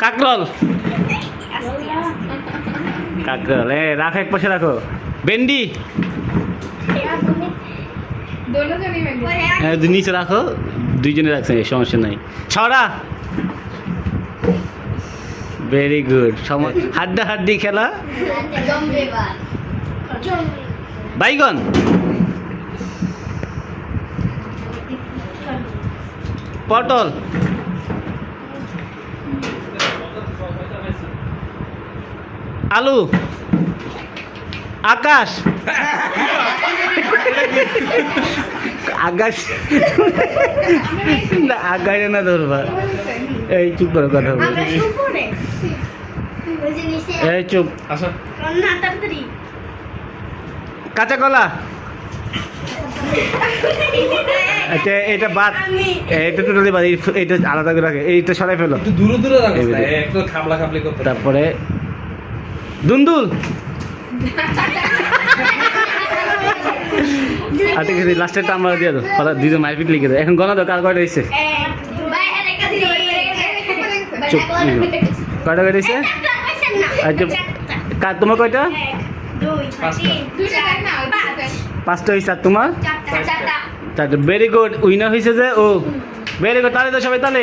কাকরল। কাকরল রাখো, এক পাশে রাখো। ভেন্ডি নিচে রাখো, দুইজনে রাখছে, সমস্যা নাই। ছড়া, ভেরি গুড। হাড্ডা হাড্ডি খেলা। বাইগন, পটল, আলু, আকাশ। আকাশ না, আকাশে না ধরবা। এই চুপ করো, কথা বলো। এই চুপ। কাঁচা কলা। আচ্ছা এটা বাদ, এটা টোটালি বাদ, এইটা আলাদা করে রাখে, এইটা সরাই ফেলো, দূরে দূরে রাখো, একটু খাবলা খাবলি করতে। তারপরে দুন্দুল। আচ্ছা ঠিক আছে, লাস্টেরটা আমরা দিয়ে দাও, দুজন মারপিট লিখে দাও। এখন গণা দাও, কার কয়টা হয়েছে? চুপ, কয়টা কয়টা হয়েছে? আচ্ছা তোমার কয়টা? পাঁচটা হয়েছে। আর তোমার? চারটা। ভেরি গুড, উইনার হয়েছে যে ও। ভেরি গুড, তাহলে তো সবাই তাহলে